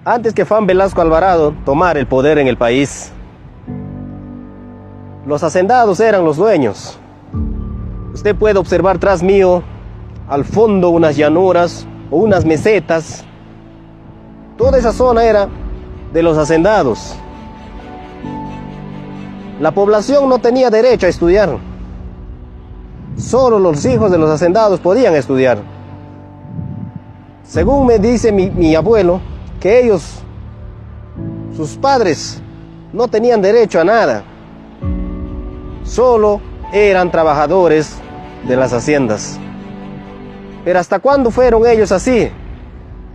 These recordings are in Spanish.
Antes que Juan Velasco Alvarado tomara el poder en el país, los hacendados eran los dueños. Usted puede observar tras mío, al fondo, unas llanuras o unas mesetas. Toda esa zona era de los hacendados. La población no tenía derecho a estudiar. Solo los hijos de los hacendados podían estudiar. Según me dice mi abuelo, que ellos, sus padres, no tenían derecho a nada. Solo eran trabajadores de las haciendas. Pero ¿hasta cuándo fueron ellos así?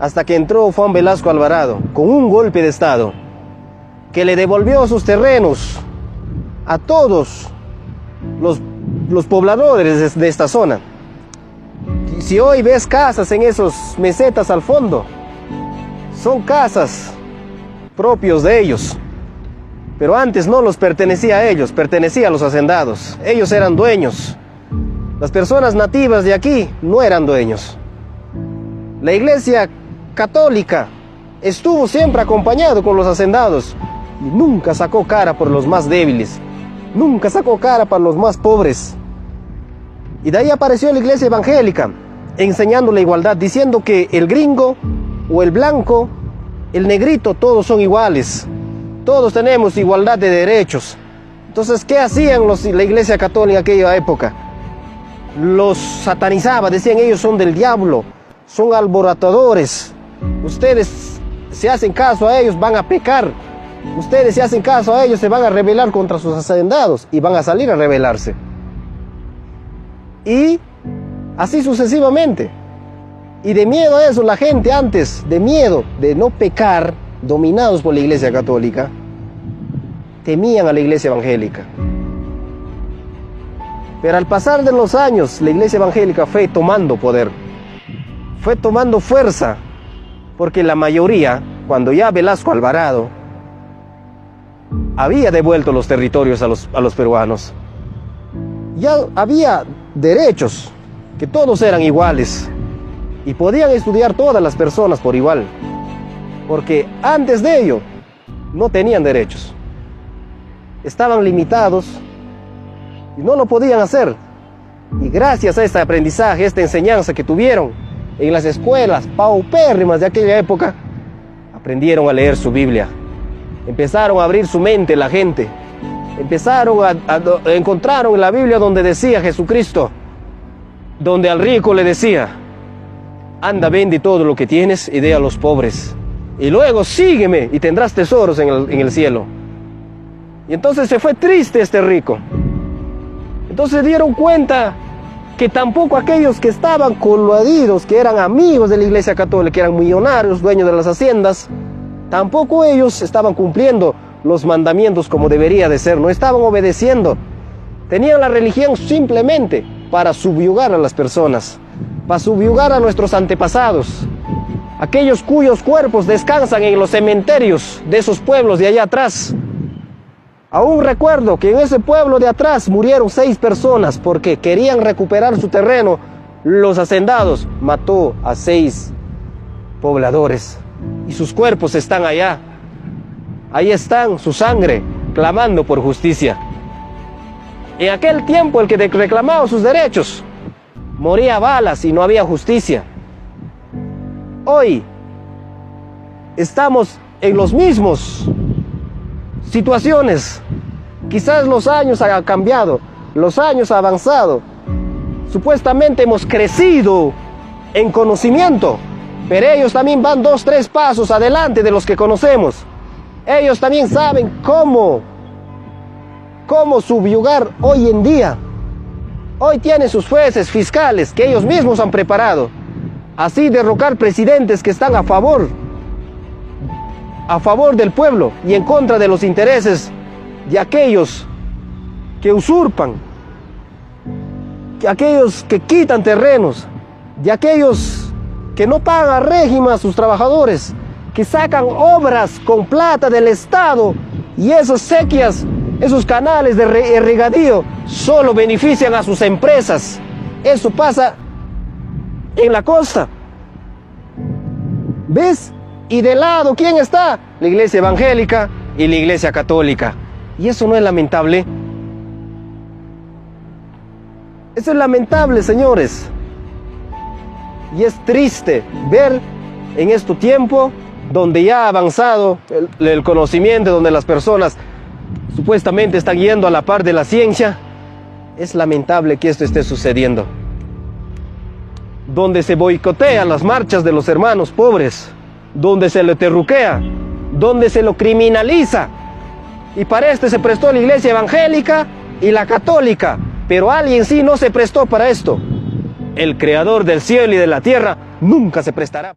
Hasta que entró Juan Velasco Alvarado con un golpe de estado que le devolvió sus terrenos a todos los pobladores de esta zona. Si hoy ves casas en esos mesetas al fondo, son casas propios de ellos. Pero antes no los pertenecía a ellos, pertenecía a los hacendados. Ellos eran dueños. Las personas nativas de aquí no eran dueños. La Iglesia Católica estuvo siempre acompañado con los hacendados y nunca sacó cara por los más débiles, nunca sacó cara para los más pobres. Y de ahí apareció la Iglesia Evangélica, enseñando la igualdad, diciendo que el gringo o el blanco, el negrito, todos son iguales. Todos tenemos igualdad de derechos. Entonces, ¿qué hacían la Iglesia Católica en aquella época? Los satanizaba, decían ellos son del diablo, son alborotadores. Ustedes, si hacen caso a ellos, van a pecar. Ustedes, si hacen caso a ellos, se van a rebelar contra sus hacendados y van a salir a rebelarse. Y así sucesivamente. Y de miedo a eso, la gente antes, de miedo de no pecar, dominados por la Iglesia Católica, temían a la Iglesia Evangélica. Pero al pasar de los años, la Iglesia Evangélica fue tomando poder, fue tomando fuerza, porque la mayoría, cuando ya Velasco Alvarado había devuelto los territorios a los peruanos, ya había derechos, que todos eran iguales, y podían estudiar todas las personas por igual, porque antes de ello no tenían derechos, estaban limitados y no lo podían hacer. Y gracias a este aprendizaje, esta enseñanza que tuvieron en las escuelas paupérrimas de aquella época, aprendieron a leer su Biblia, empezaron a abrir su mente la gente, encontraron en la Biblia donde decía Jesucristo, donde al rico le decía: anda, vende todo lo que tienes y dé a los pobres, y luego sígueme y tendrás tesoros en el cielo. Y entonces se fue triste este rico. Entonces se dieron cuenta que tampoco aquellos que estaban coludidos, que eran amigos de la Iglesia Católica, que eran millonarios, dueños de las haciendas, tampoco ellos estaban cumpliendo los mandamientos como debería de ser, no estaban obedeciendo. Tenían la religión simplemente para subyugar a las personas, para subyugar a nuestros antepasados, aquellos cuyos cuerpos descansan en los cementerios de esos pueblos de allá atrás. Aún recuerdo que en ese pueblo de atrás murieron 6 personas porque querían recuperar su terreno. Los hacendados mató a 6 pobladores y sus cuerpos están allá. Ahí están, su sangre, clamando por justicia. En aquel tiempo el que reclamaba sus derechos moría a balas y no había justicia. Hoy estamos en los mismos situaciones. Quizás los años han cambiado, los años han avanzado. Supuestamente hemos crecido en conocimiento, pero ellos también van 2, 3 pasos adelante de los que conocemos. Ellos también saben cómo subyugar hoy en día. Hoy tienen sus jueces, fiscales, que ellos mismos han preparado. Así derrocar presidentes que están a favor del pueblo y en contra de los intereses de aquellos que usurpan, de aquellos que quitan terrenos, de aquellos que no pagan régimen a sus trabajadores, que sacan obras con plata del Estado y esas sequías, esos canales de regadío solo benefician a sus empresas. Eso pasa en la costa. ¿Ves? Y de lado, ¿quién está? La iglesia evangélica y la iglesia católica. ¿Y eso no es lamentable? Eso es lamentable, señores. Y es triste ver en este tiempo donde ya ha avanzado el conocimiento, donde las personas supuestamente están yendo a la par de la ciencia. Es lamentable que esto esté sucediendo. Donde se boicotean las marchas de los hermanos pobres, donde se lo terruquea, donde se lo criminaliza. Y para esto se prestó la iglesia evangélica y la católica, pero alguien sí no se prestó para esto. El creador del cielo y de la tierra nunca se prestará.